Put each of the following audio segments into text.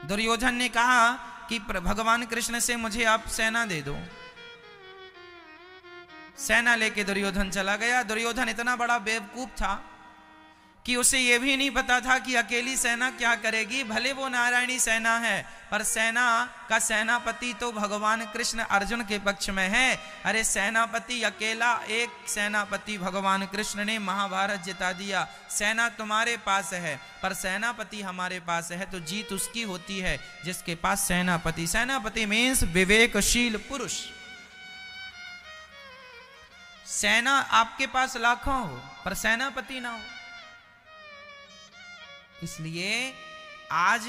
दुर्योधन ने कहा कि भगवान कृष्ण से मुझे आप सेना दे दो। सेना लेके दुर्योधन चला गया। दुर्योधन इतना बड़ा बेवकूफ था कि उसे यह भी नहीं पता था कि अकेली सेना क्या करेगी। भले वो नारायणी सेना है, पर सेना का सेनापति तो भगवान कृष्ण अर्जुन के पक्ष में है। अरे सेनापति अकेला, एक सेनापति भगवान कृष्ण ने महाभारत जिता दिया। सेना तुम्हारे पास है पर सेनापति हमारे पास है, तो जीत उसकी होती है जिसके पास सेनापति। सेनापति मीन्स विवेकशील पुरुष। सेना आपके पास लाखों हो पर सेनापति ना हो। इसलिए आज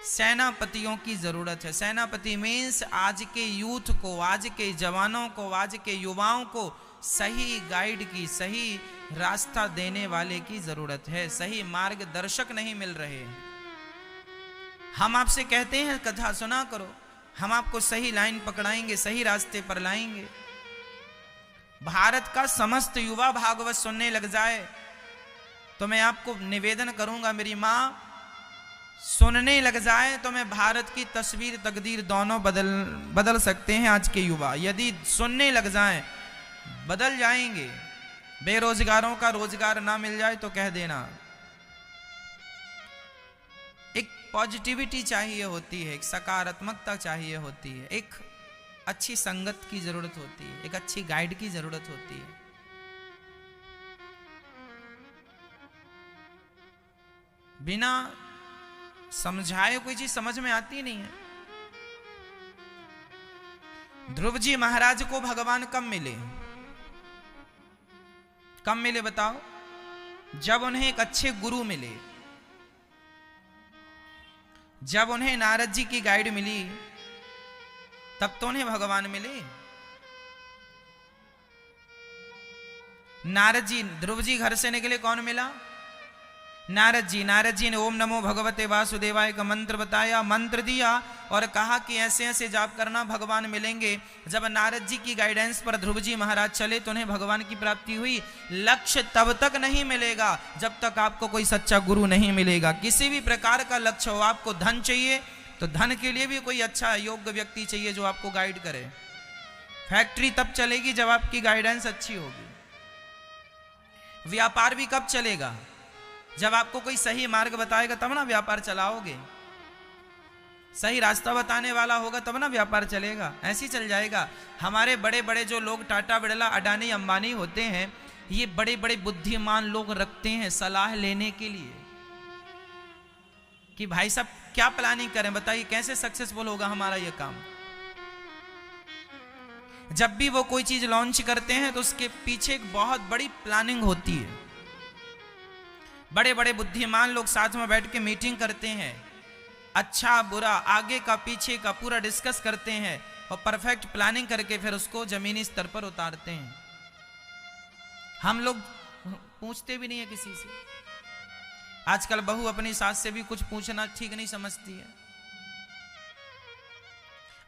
सेनापतियों की जरूरत है। सेनापति मीन्स आज के यूथ को, आज के जवानों को, आज के युवाओं को सही गाइड की, सही रास्ता देने वाले की जरूरत है। सही मार्गदर्शक नहीं मिल रहे। हम आपसे कहते हैं कथा सुना करो, हम आपको सही लाइन पकड़ाएंगे, सही रास्ते पर लाएंगे। भारत का समस्त युवा भागवत सुनने लग जाए तो मैं आपको निवेदन करूंगा, मेरी मां सुनने लग जाए तो मैं भारत की तस्वीर तकदीर दोनों बदल सकते हैं। आज के युवा यदि सुनने लग जाएं बदल जाएंगे। बेरोजगारों का रोजगार ना मिल जाए तो कह देना। एक पॉजिटिविटी चाहिए होती है, एक सकारात्मकता चाहिए होती है, एक अच्छी संगत की जरूरत होती है, एक अच्छी गाइड की जरूरत होती है। बिना समझाए कोई चीज समझ में आती नहीं है। ध्रुव जी महाराज को भगवान कब मिले? कब मिले बताओ? जब उन्हें एक अच्छे गुरु मिले, जब उन्हें नारद जी की गाइड मिली, तब तो उन्हें भगवान मिले। नारद जी, ध्रुव जी घर से निकले, कौन मिला? नारद जी। नारद जी ने ओम नमो भगवते वासुदेवाय का मंत्र बताया, मंत्र दिया और कहा कि ऐसे ऐसे जाप करना, भगवान मिलेंगे। जब नारद जी की गाइडेंस पर ध्रुव जी महाराज चले तो उन्हें भगवान की प्राप्ति हुई। लक्ष्य तब तक नहीं मिलेगा जब तक आपको कोई सच्चा गुरु नहीं मिलेगा। किसी भी प्रकार का लक्ष्य हो, आपको धन चाहिए तो धन के लिए भी कोई अच्छा योग्य व्यक्ति चाहिए जो आपको गाइड करे। फैक्ट्री तब चलेगी जब आपकी गाइडेंस अच्छी होगी। व्यापार भी कब चलेगा? जब आपको कोई सही मार्ग बताएगा तब ना व्यापार चलाओगे। सही रास्ता बताने वाला होगा तब ना व्यापार चलेगा। ऐसे ही चल जाएगा। हमारे बड़े बड़े जो लोग टाटा बिरला अडानी अंबानी होते हैं, ये बड़े बड़े बुद्धिमान लोग रखते हैं सलाह लेने के लिए कि भाई साहब क्या प्लानिंग करें, बताइए कैसे सक्सेसफुल होगा हमारा ये काम। जब भी वो कोई चीज लॉन्च करते हैं तो उसके पीछे एक बहुत बड़ी प्लानिंग होती है। बड़े बड़े बुद्धिमान लोग साथ में बैठ के मीटिंग करते हैं, अच्छा बुरा आगे का पीछे का पूरा डिस्कस करते हैं और परफेक्ट प्लानिंग करके फिर उसको जमीनी स्तर पर उतारते हैं। हम लोग पूछते भी नहीं है किसी से। आजकल बहू अपनी सास से भी कुछ पूछना ठीक नहीं समझती है।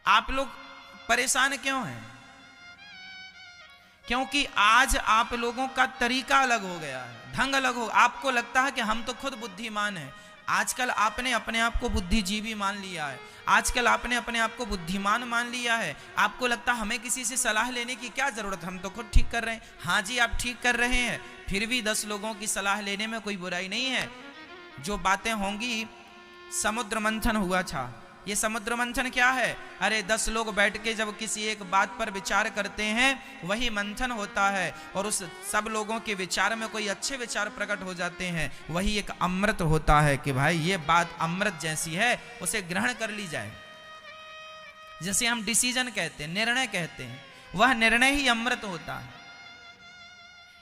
आप लोग परेशान क्यों हैं? क्योंकि आज आप लोगों का तरीका अलग हो गया है, ढंग अलग हो। आपको लगता है कि हम तो खुद बुद्धिमान हैं। आजकल आपने अपने आप को बुद्धिजीवी मान लिया है। आजकल आपने अपने आप को बुद्धिमान मान लिया है। आपको लगता है हमें किसी से सलाह लेने की क्या जरूरत, हम तो खुद ठीक कर रहे हैं। हाँ जी, आप ठीक कर रहे हैं, फिर भी 10 लोगों की सलाह लेने में कोई बुराई नहीं है। जो बातें होंगी, समुद्र मंथन हुआ था। ये समुद्र मंथन क्या है? अरे 10 लोग बैठ के जब किसी एक बात पर विचार करते हैं वही मंथन होता है, और उस सब लोगों के विचार में कोई अच्छे विचार प्रकट हो जाते हैं। वही एक अमृत होता है कि भाई ये बात अमृत जैसी है, उसे ग्रहण कर ली जाए। जैसे हम डिसीजन कहते हैं, निर्णय कहते हैं, वह निर्णय ही अमृत होता है।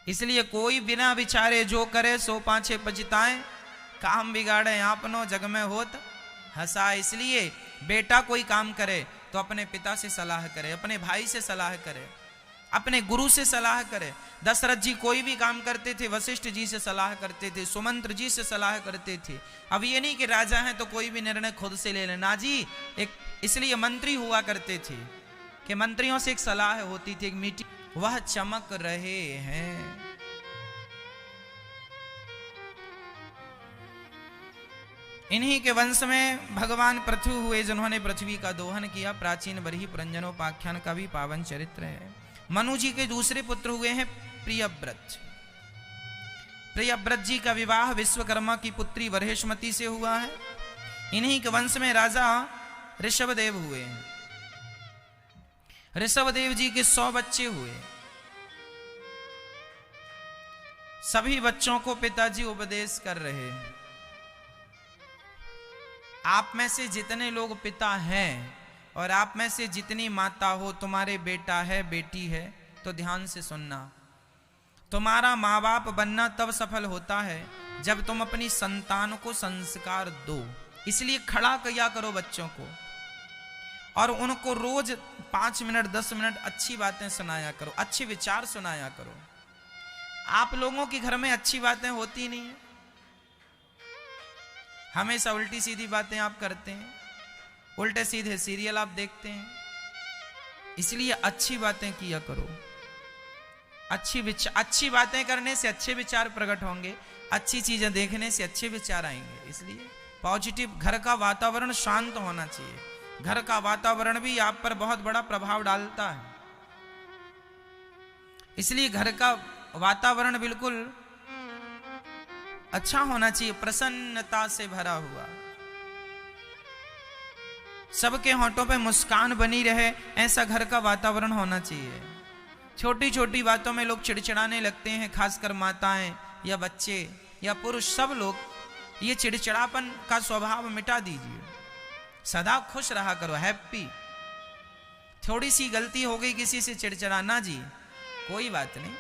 इसलिए कोई बिना विचारे जो करे सो पाछे पछताए, काम बिगाड़े आपनो जग में होत हंसा। इसलिए बेटा कोई काम करे तो अपने पिता से सलाह करे, अपने भाई से सलाह करे, अपने गुरु से सलाह करे। दशरथ जी कोई भी काम करते थे वशिष्ठ जी से सलाह करते थे, सुमंत्र जी से सलाह करते थे। अब ये नहीं कि राजा हैं तो कोई भी निर्णय खुद से ले लेना जी। एक इसलिए मंत्री हुआ करते थे कि मंत्रियों से एक सलाह होती थी, एक मीटिंग। वह चमक रहे हैं। इन्हीं के वंश में भगवान पृथु हुए जिन्होंने पृथ्वी का दोहन किया। प्राचीन बरही पुरंजनोपाख्यान का भी पावन चरित्र है। मनु जी के दूसरे पुत्र हुए हैं प्रियव्रत। प्रियव्रत जी का विवाह विश्वकर्मा की पुत्री वरहेशमती से हुआ है। इन्हीं के वंश में राजा ऋषभदेव हुए हैं। ऋषभदेव जी के 100 बच्चे हुए। सभी बच्चों को पिताजी उपदेश कर रहे हैं। आप में से जितने लोग पिता हैं और आप में से जितनी माता हो, तुम्हारे बेटा है बेटी है, तो ध्यान से सुनना। तुम्हारा माँ बाप बनना तब सफल होता है जब तुम अपनी संतान को संस्कार दो। इसलिए खड़ा किया करो बच्चों को और उनको रोज 5 मिनट 10 मिनट अच्छी बातें सुनाया करो, अच्छे विचार सुनाया करो। आप लोगों के घर में अच्छी बातें होती नहीं है, हमेशा उल्टी सीधी बातें आप करते हैं, उल्टे सीधे सीरियल आप देखते हैं। इसलिए अच्छी बातें किया करो। अच्छी बातें करने से अच्छे विचार प्रकट होंगे, अच्छी चीजें देखने से अच्छे विचार आएंगे। इसलिए पॉजिटिव, घर का वातावरण शांत होना चाहिए। घर का वातावरण भी आप पर बहुत बड़ा प्रभाव डालता है। इसलिए घर का वातावरण बिल्कुल अच्छा होना चाहिए, प्रसन्नता से भरा हुआ, सबके होंठों पे मुस्कान बनी रहे, ऐसा घर का वातावरण होना चाहिए। छोटी छोटी बातों में लोग चिड़चिड़ाने लगते हैं, खासकर माताएं या बच्चे या पुरुष, सब लोग। ये चिड़चिड़ापन का स्वभाव मिटा दीजिए, सदा खुश रहा करो, हैप्पी। थोड़ी सी गलती हो गई किसी से चिड़चिड़ाना जी, कोई बात नहीं।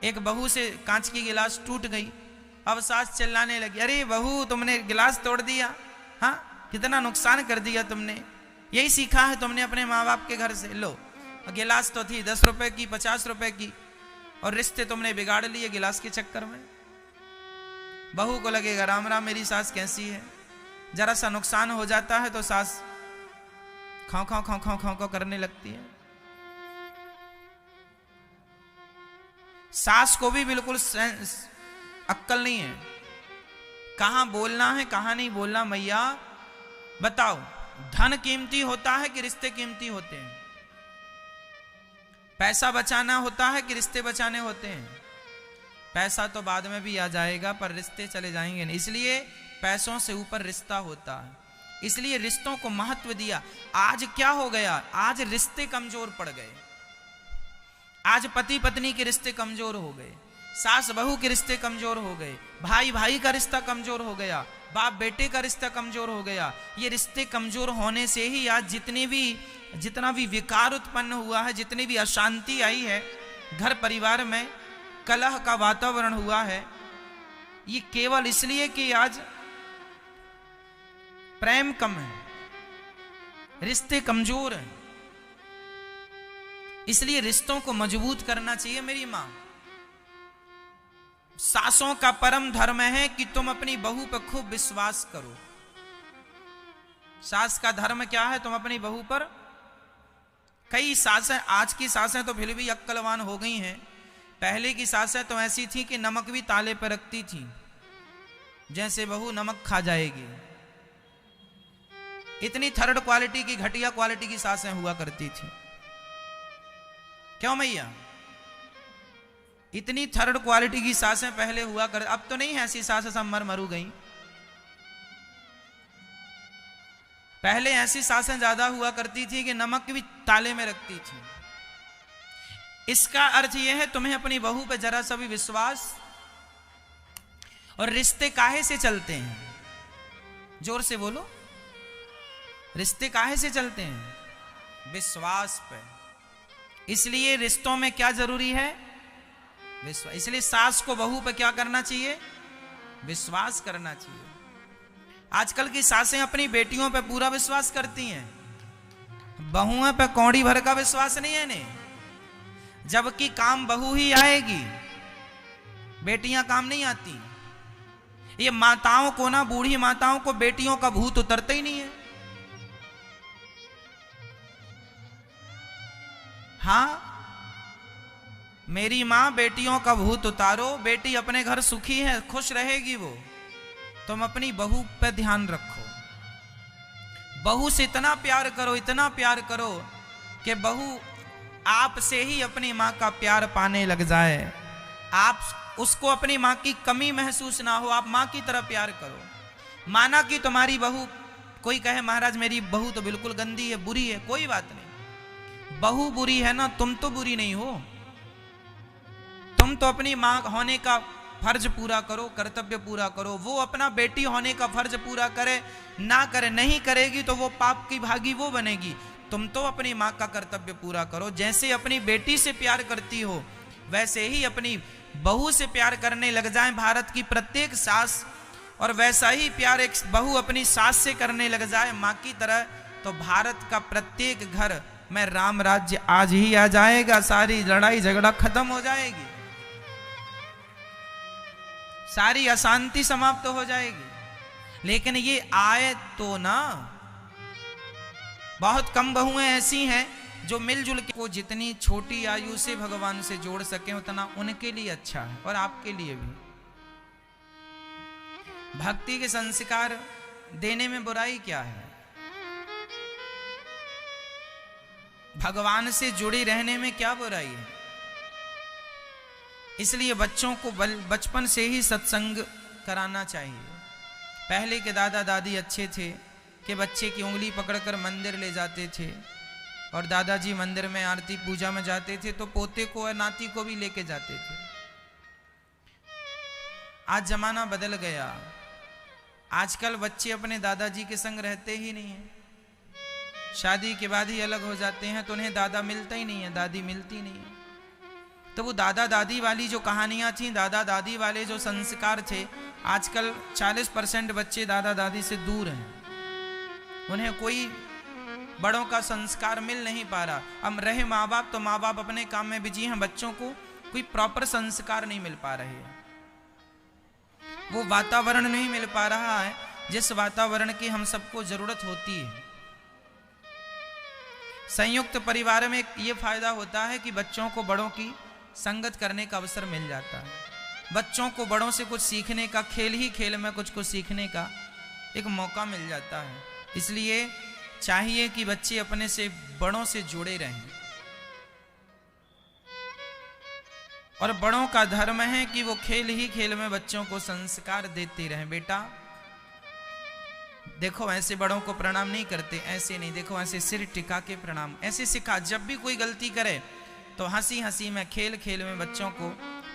एक बहू से कांच की गिलास टूट गई, अब सास चिल्लाने लगी, अरे बहू तुमने गिलास तोड़ दिया, हाँ कितना नुकसान कर दिया तुमने, यही सीखा है तुमने अपने माँ बाप के घर से। लो गिलास तो थी 10 रुपए की 50 रुपए की, और रिश्ते तुमने बिगाड़ लिए गिलास के चक्कर में। बहू को लगेगा राम राम मेरी सास कैसी है। जरा सा नुकसान हो जाता है तो सास खाओ खाओ खाओ खाओ खाओ खाओ करने लगती है। सास को भी बिल्कुल अक्कल नहीं है, कहां बोलना है कहां नहीं बोलना। मैया बताओ, धन कीमती होता है कि रिश्ते कीमती होते हैं? पैसा बचाना होता है कि रिश्ते बचाने होते हैं? पैसा तो बाद में भी आ जाएगा पर रिश्ते चले जाएंगे नहीं। इसलिए पैसों से ऊपर रिश्ता होता है, इसलिए रिश्तों को महत्व दिया। आज क्या हो गया, आज रिश्ते कमजोर पड़ गए। आज पति पत्नी के रिश्ते कमजोर हो गए, सास बहू के रिश्ते कमजोर हो गए, भाई भाई का रिश्ता कमजोर हो गया, बाप बेटे का रिश्ता कमजोर हो गया। ये रिश्ते कमजोर होने से ही आज जितना भी विकार उत्पन्न हुआ है, जितनी भी अशांति आई है घर परिवार में, कलह का वातावरण हुआ है, ये केवल इसलिए कि आज प्रेम कम है, रिश्ते कमजोर हैं। इसलिए रिश्तों को मजबूत करना चाहिए। मेरी मां, सासों का परम धर्म है कि तुम अपनी बहू पर खूब विश्वास करो। सास का धर्म क्या है, तुम अपनी बहू पर। कई सासें, आज की सासें तो फिर भी अक्लवान हो गई हैं, पहले की सासें तो ऐसी थी कि नमक भी ताले पर रखती थी, जैसे बहू नमक खा जाएगी। इतनी थर्ड क्वालिटी की, घटिया क्वालिटी की सासें हुआ करती थी। क्यों मैया? इतनी थर्ड क्वालिटी की सासें पहले हुआ कर, अब तो नहीं है ऐसी सासें, सब मरू गई। पहले ऐसी सासें ज्यादा हुआ करती थी कि नमक भी ताले में रखती थी। इसका अर्थ यह है तुम्हें अपनी बहू पे जरा सा भी विश्वास। और रिश्ते काहे से चलते हैं? जोर से बोलो, रिश्ते काहे से चलते हैं? विश्वास पे। इसलिए रिश्तों में क्या जरूरी है? विश्वास। इसलिए सास को बहू पे क्या करना चाहिए? विश्वास करना चाहिए। आजकल की सासें अपनी बेटियों पे पूरा विश्वास करती हैं, बहुओं पे कौड़ी भर का विश्वास नहीं है ने। जबकि काम बहू ही आएगी, बेटियां काम नहीं आती। ये माताओं को ना, बूढ़ी माताओं को बेटियों का भूत उतरता ही नहीं है। हाँ, मेरी मां बेटियों का भूत उतारो, बेटी अपने घर सुखी है, खुश रहेगी वो। तुम अपनी बहू पर ध्यान रखो, बहू से इतना प्यार करो कि बहू आपसे ही अपनी माँ का प्यार पाने लग जाए, आप उसको अपनी माँ की कमी महसूस ना हो, आप माँ की तरह प्यार करो। माना कि तुम्हारी बहू, कोई कहे महाराज मेरी बहू तो बिल्कुल गंदी है, बुरी है, कोई बात नहीं, बहू बुरी है ना, तुम तो बुरी नहीं हो। तुम तो अपनी माँ होने का फर्ज पूरा करो, कर्तव्य पूरा करो। वो अपना बेटी होने का फर्ज पूरा करे ना करे, नहीं करेगी तो वो पाप की भागी वो बनेगी। तुम तो अपनी माँ का कर्तव्य पूरा करो। जैसे अपनी बेटी से प्यार करती हो वैसे ही अपनी बहू से प्यार करने लग जाए भारत की प्रत्येक सास, और वैसा ही प्यार एक बहू अपनी सास से करने लग जाए माँ की तरह, तो भारत का प्रत्येक घर में राम राज्य आज ही आ जाएगा, सारी लड़ाई झगड़ा खत्म हो जाएगी, सारी अशांति समाप्त हो जाएगी। लेकिन ये आए तो ना, बहुत कम बहुएं ऐसी हैं जो मिलजुल के, वो जितनी छोटी आयु से भगवान से जोड़ सके उतना उनके लिए अच्छा है और आपके लिए भी। भक्ति के संस्कार देने में बुराई क्या है? भगवान से जुड़े रहने में क्या बुराई है? इसलिए बच्चों को बचपन से ही सत्संग कराना चाहिए। पहले के दादा दादी अच्छे थे कि बच्चे की उंगली पकड़कर मंदिर ले जाते थे, और दादाजी मंदिर में आरती पूजा में जाते थे तो पोते को और नाती को भी लेके जाते थे। आज जमाना बदल गया, आजकल बच्चे अपने दादाजी के संग रहते ही नहीं हैं, शादी के बाद ही अलग हो जाते हैं, तो उन्हें दादा मिलता ही नहीं है, दादी मिलती नहीं है। तो वो दादा दादी वाली जो कहानियां थी, दादा दादी वाले जो संस्कार थे, आजकल 40% बच्चे दादा दादी से दूर हैं, उन्हें कोई बड़ों का संस्कार मिल नहीं पा रहा। अब रहे माँ बाप तो माँ बाप अपने काम में बिजी हैं, बच्चों को कोई प्रॉपर संस्कार नहीं मिल पा रहे हैं, वो वातावरण नहीं मिल पा रहा है जिस वातावरण की हम सबको जरूरत होती है। संयुक्त परिवार में ये फायदा होता है कि बच्चों को बड़ों की संगत करने का अवसर मिल जाता है, बच्चों को बड़ों से कुछ सीखने का, खेल ही खेल में कुछ सीखने का एक मौका मिल जाता है। इसलिए चाहिए कि बच्चे अपने से बड़ों से जुड़े रहें, और बड़ों का धर्म है कि वो खेल ही खेल में बच्चों को संस्कार देते रहें। बेटा देखो ऐसे बड़ों को प्रणाम नहीं करते, ऐसे नहीं, देखो ऐसे सिर टिका के प्रणाम, ऐसे सिखा। जब भी कोई गलती करे तो हंसी हंसी में, खेल खेल में बच्चों को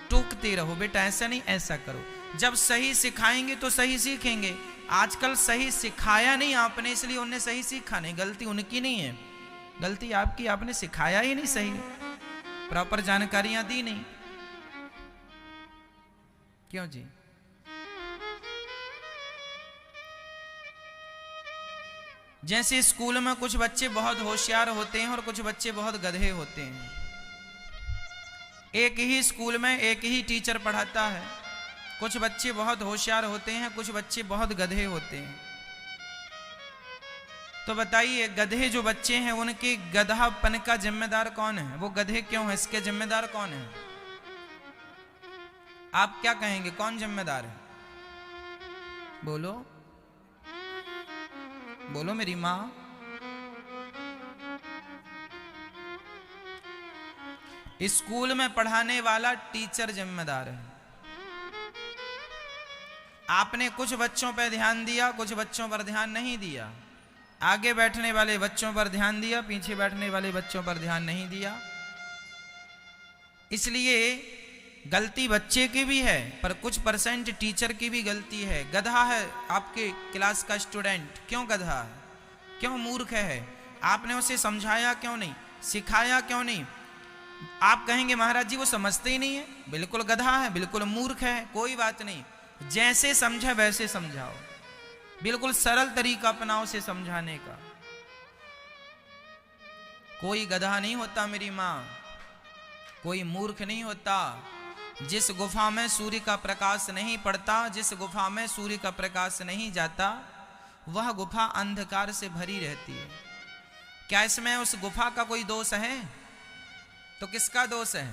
टोकते रहो, बेटा ऐसा नहीं ऐसा करो। जब सही सिखाएंगे तो सही सीखेंगे। आजकल सही सिखाया नहीं आपने, इसलिए उन्हें सही सीखा नहीं। गलती उनकी नहीं है, गलती आपकी, आपने सिखाया ही नहीं सही, प्रॉपर जानकारियां दी नहीं। क्यों जी? जैसे स्कूल में कुछ बच्चे बहुत होशियार होते हैं और कुछ बच्चे बहुत गधे होते हैं। एक ही स्कूल में एक ही टीचर पढ़ाता है, कुछ बच्चे बहुत होशियार होते हैं, कुछ बच्चे बहुत गधे होते हैं। तो बताइए, गधे जो बच्चे हैं उनके गधापन का जिम्मेदार कौन है? वो गधे क्यों है, इसके जिम्मेदार कौन है? आप क्या कहेंगे, कौन जिम्मेदार है? बोलो बोलो मेरी माँ। स्कूल में पढ़ाने वाला टीचर जिम्मेदार है। आपने कुछ बच्चों पर ध्यान दिया, कुछ बच्चों पर ध्यान नहीं दिया। आगे बैठने वाले बच्चों पर ध्यान दिया, पीछे बैठने वाले बच्चों पर ध्यान नहीं दिया। इसलिए गलती बच्चे की भी है, पर कुछ % टीचर की भी गलती है। गधा है आपके क्लास का स्टूडेंट, क्यों गधा है, क्यों मूर्ख है? आपने उसे समझाया क्यों नहीं, सिखाया क्यों नहीं? आप कहेंगे महाराज जी वो समझते ही नहीं है, बिल्कुल गधा है, बिल्कुल मूर्ख है। कोई बात नहीं, जैसे समझे वैसे समझाओ, बिल्कुल सरल तरीका अपनाओ उसे समझाने का। कोई गधा नहीं होता मेरी माँ, कोई मूर्ख नहीं होता। जिस गुफा में सूर्य का प्रकाश नहीं पड़ता, जिस गुफा में सूर्य का प्रकाश नहीं जाता, वह गुफा अंधकार से भरी रहती है। क्या इसमें उस गुफा का कोई दोष है? तो किसका दोष है?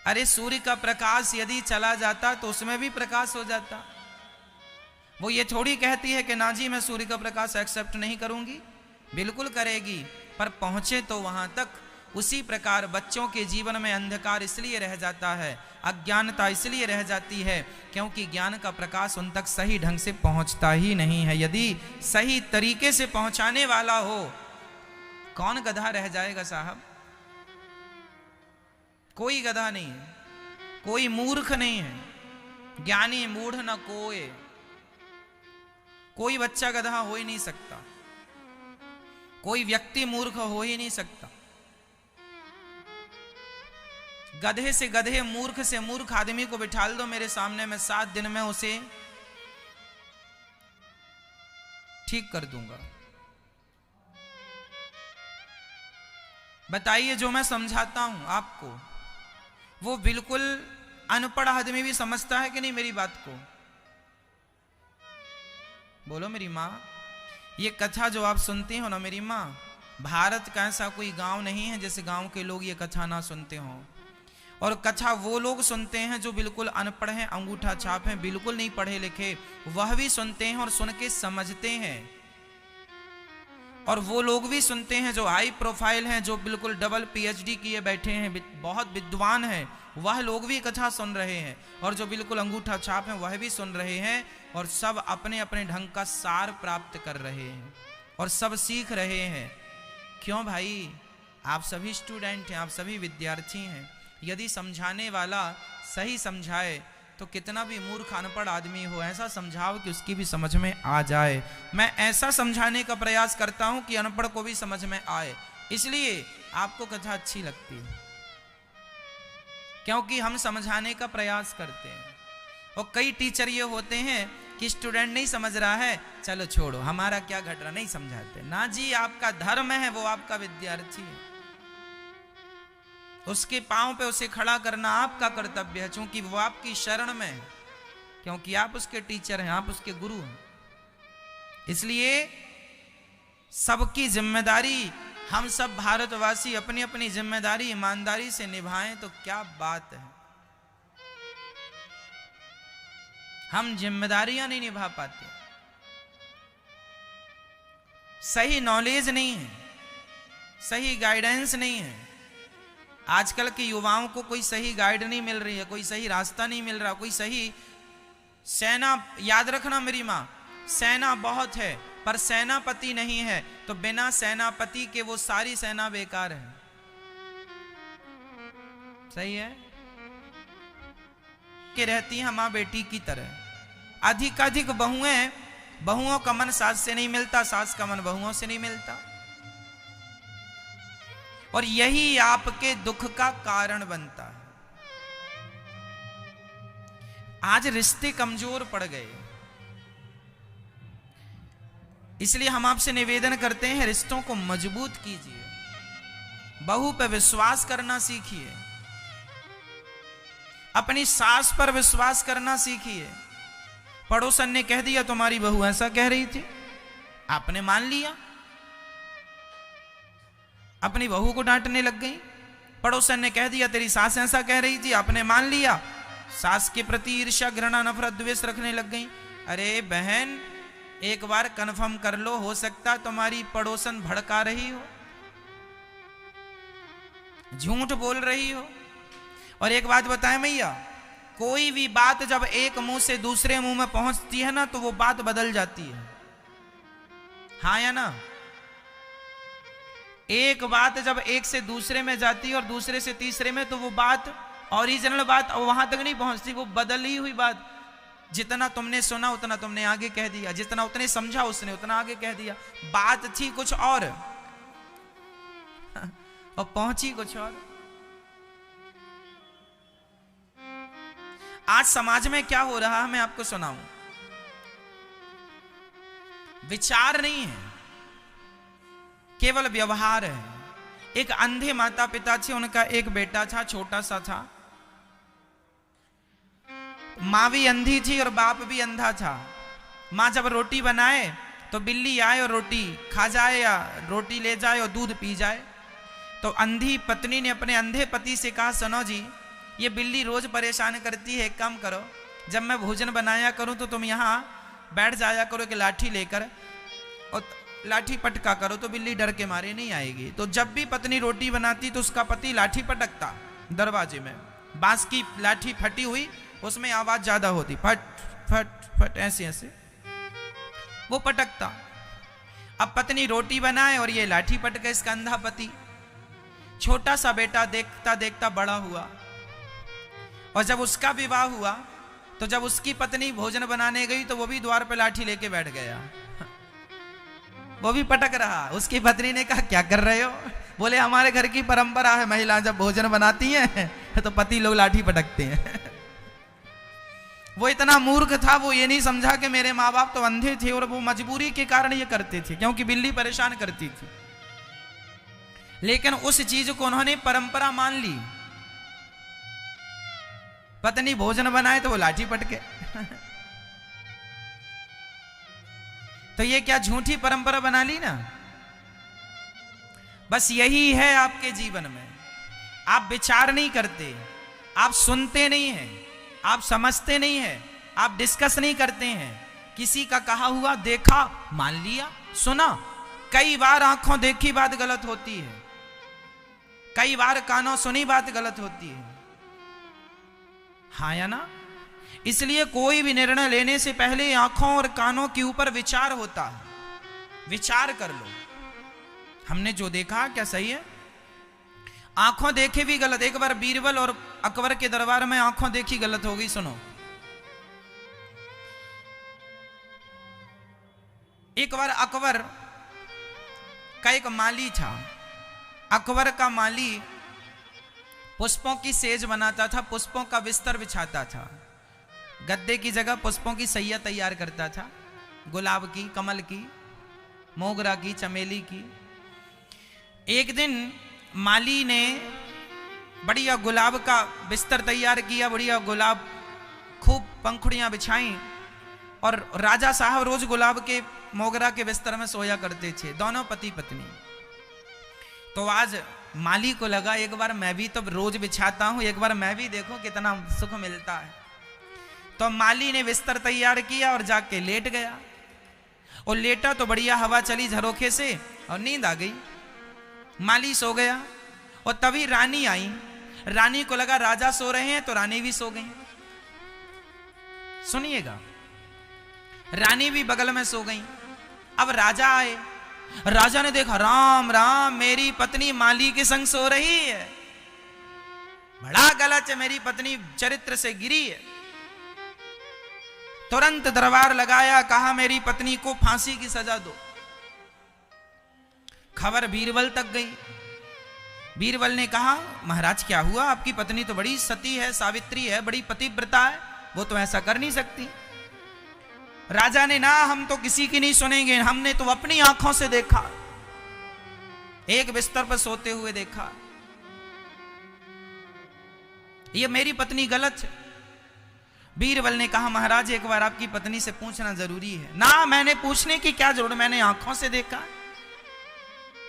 अरे सूर्य का प्रकाश यदि चला जाता तो उसमें भी प्रकाश हो जाता। वो ये थोड़ी कहती है कि ना जी मैं सूर्य का प्रकाश एक्सेप्ट नहीं करूंगी, बिल्कुल करेगी, पर पहुंचे तो वहां तक। उसी प्रकार बच्चों के जीवन में अंधकार इसलिए रह जाता है, अज्ञानता इसलिए रह जाती है क्योंकि ज्ञान का प्रकाश उन तक सही ढंग से पहुंचता ही नहीं है। यदि सही तरीके से पहुंचाने वाला हो, कौन गधा रह जाएगा साहब? कोई गधा नहीं है, कोई मूर्ख नहीं है, ज्ञानी मूढ़ न कोई बच्चा गधा हो ही नहीं सकता, कोई व्यक्ति मूर्ख हो ही नहीं सकता। गधे से गधे, मूर्ख से मूर्ख आदमी को बिठाल दो मेरे सामने, मैं 7 दिन में उसे ठीक कर दूंगा। बताइए, जो मैं समझाता हूं आपको वो बिल्कुल अनपढ़ आदमी भी समझता है कि नहीं मेरी बात को? बोलो मेरी माँ। ये कथा जो आप सुनते हो ना मेरी माँ, भारत का ऐसा कोई गांव नहीं है जिस गांव के लोग ये कथा ना सुनते हो। और कथा वो लोग सुनते हैं जो बिल्कुल अनपढ़ हैं, अंगूठा छाप हैं, बिल्कुल नहीं पढ़े लिखे, वह भी सुनते हैं और सुन के समझते हैं। और वो लोग भी सुनते हैं जो हाई प्रोफाइल हैं, जो बिल्कुल डबल पीएचडी किए बैठे हैं, बहुत विद्वान हैं, वह लोग भी कथा सुन रहे हैं। और जो बिल्कुल अंगूठा छाप हैं वह भी सुन रहे हैं। और सब अपने अपने ढंग का सार प्राप्त कर रहे हैं और सब सीख रहे हैं। क्यों भाई? आप सभी स्टूडेंट हैं, आप सभी विद्यार्थी हैं। यदि समझाने वाला सही समझाए तो कितना भी मूर्ख अनपढ़ आदमी हो, ऐसा समझाओ कि उसकी भी समझ में आ जाए। मैं ऐसा समझाने का प्रयास करता हूं कि अनपढ़ को भी समझ में आए, इसलिए आपको कथा अच्छी लगती है, क्योंकि हम समझाने का प्रयास करते हैं। और कई टीचर ये होते हैं कि स्टूडेंट नहीं समझ रहा है, चलो छोड़ो, हमारा क्या घट रहा, नहीं समझाते। ना जी, आपका धर्म है, वो आपका विद्यार्थी है, उसके पांव पे उसे खड़ा करना आपका कर्तव्य है, क्योंकि वो आपकी शरण में है, क्योंकि आप उसके टीचर हैं, आप उसके गुरु हैं। इसलिए सबकी जिम्मेदारी, हम सब भारतवासी अपनी अपनी जिम्मेदारी ईमानदारी से निभाएं तो क्या बात है। हम जिम्मेदारियां नहीं निभा पाते, सही नॉलेज नहीं है, सही गाइडेंस नहीं है। आजकल के युवाओं को कोई सही गाइड नहीं मिल रही है, कोई सही रास्ता नहीं मिल रहा, कोई सही सेना। याद रखना मेरी माँ, सेना बहुत है पर सेनापति नहीं है, तो बिना सेनापति के वो सारी सेना बेकार है। सही है कि रहती है माँ बेटी की तरह। अधिक बहुओं का मन सास से नहीं मिलता, सास का मन बहुओं से नहीं मिलता, और यही आपके दुख का कारण बनता है। आज रिश्ते कमजोर पड़ गए, इसलिए हम आपसे निवेदन करते हैं, रिश्तों को मजबूत कीजिए, बहू पर विश्वास करना सीखिए, अपनी सास पर विश्वास करना सीखिए। पड़ोसन ने कह दिया तुम्हारी बहू ऐसा कह रही थी, आपने मान लिया, अपनी बहू को डांटने लग गई। पड़ोसन ने कह दिया तेरी सास ऐसा कह रही थी, आपने मान लिया, सास के प्रति ईर्ष्या घृणा नफरत द्वेष रखने लग गई। अरे बहन, एक बार कन्फर्म कर लो, हो सकता तुम्हारी पड़ोसन भड़का रही हो, झूठ बोल रही हो। और एक बात बताएं भैया, कोई भी बात जब एक मुंह से दूसरे मुंह में पहुंचती है ना, तो वो बात बदल जाती है, हाँ या ना? एक बात जब एक से दूसरे में जाती है और दूसरे से तीसरे में, तो वो बात ओरिजिनल बात वहां तक नहीं पहुंचती, वो बदली हुई बात। जितना तुमने सुना उतना तुमने आगे कह दिया, जितना उतने समझा उसने उतना आगे कह दिया। बात थी कुछ और पहुंची कुछ और। आज समाज में क्या हो रहा है मैं आपको सुनाऊं। विचार नहीं है, केवल व्यवहार है। एक अंधे माता पिता थे, उनका एक बेटा था, छोटा सा था। माँ भी अंधी थी और बाप भी अंधा था। माँ जब रोटी बनाए तो बिल्ली आए और रोटी खा जाए या रोटी ले जाए और दूध पी जाए। तो अंधी पत्नी ने अपने अंधे पति से कहा, सुनो जी, ये बिल्ली रोज परेशान करती है, एक काम करो, जब मैं भोजन बनाया करूं तो तुम यहाँ बैठ जाया करो कि लाठी लेकर और लाठी पटका करो, तो बिल्ली डर के मारे नहीं आएगी। तो जब भी पत्नी रोटी बनाती तो उसका पति लाठी पटकता दरवाजे में, बांस की लाठी फटी हुई, उसमें आवाज ज्यादा होती, फट फट फट ऐसे ऐसे वो पटकता। अब पत्नी रोटी बनाए और ये लाठी पटके, इसका अंधा पति। छोटा सा बेटा देखता देखता बड़ा हुआ, और जब उसका विवाह हुआ तो जब उसकी पत्नी भोजन बनाने गई तो वो भी द्वार पे लाठी लेके बैठ गया, वो भी पटक रहा। उसकी पत्नी ने कहा क्या कर रहे हो? बोले हमारे घर की परंपरा है, महिला जब भोजन बनाती हैं तो पति लोग लाठी पटकते हैं। वो इतना मूर्ख था, वो ये नहीं समझा कि मेरे माँ बाप तो अंधे थे और वो मजबूरी के कारण ये करते थे, क्योंकि बिल्ली परेशान करती थी। लेकिन उस चीज को उन्होंने परंपरा मान ली। पत्नी भोजन बनाए तो वो लाठी पटके। तो ये क्या झूठी परंपरा बना ली ना। बस यही है आपके जीवन में, आप विचार नहीं करते, आप सुनते नहीं हैं, आप समझते नहीं हैं, आप डिस्कस नहीं करते हैं। किसी का कहा हुआ देखा, मान लिया, सुना। कई बार आंखों देखी बात गलत होती है, कई बार कानों सुनी बात गलत होती है, हाँ या ना। इसलिए कोई भी निर्णय लेने से पहले आंखों और कानों के ऊपर विचार होता है। विचार कर लो, हमने जो देखा क्या सही है? आंखों देखे भी गलत। एक बार बीरबल और अकबर के दरबार में आंखों देखी गलत हो गई। सुनो, एक बार अकबर का एक माली था। अकबर का माली पुष्पों की सेज बनाता था, पुष्पों का बिस्तर बिछाता था, गद्दे की जगह पुष्पों की सैया तैयार करता था, गुलाब की, कमल की, मोगरा की, चमेली की। एक दिन माली ने बढ़िया गुलाब का बिस्तर तैयार किया, बढ़िया गुलाब, खूब पंखुड़ियां बिछाई, और राजा साहब रोज गुलाब के मोगरा के बिस्तर में सोया करते थे, दोनों पति पत्नी। तो आज माली को लगा एक बार मैं भी तो रोज बिछाता हूं, एक बार मैं भी देखूं कितना सुख मिलता है। तो माली ने बिस्तर तैयार किया और जाके लेट गया, और लेटा तो बढ़िया हवा चली झरोखे से और नींद आ गई। माली सो गया, और तभी रानी आई। रानी को लगा राजा सो रहे हैं, तो रानी भी सो गई। सुनिएगा, रानी भी बगल में सो गई। अब राजा आए, राजा ने देखा, राम राम, मेरी पत्नी माली के संग सो रही है, बड़ा गलत है, मेरी पत्नी चरित्र से गिरी है। तुरंत दरबार लगाया, कहा मेरी पत्नी को फांसी की सजा दो। खबर बीरबल तक गई। बीरबल ने कहा महाराज क्या हुआ? आपकी पत्नी तो बड़ी सती है, सावित्री है, बड़ी पतिव्रता है, वो तो ऐसा कर नहीं सकती। राजा ने, ना, हम तो किसी की नहीं सुनेंगे, हमने तो अपनी आंखों से देखा, एक बिस्तर पर सोते हुए देखा, ये मेरी पत्नी गलत है। बीरबल ने कहा महाराज एक बार आपकी पत्नी से पूछना जरूरी है। ना, मैंने पूछने की क्या जरूरत, मैंने आंखों से देखा।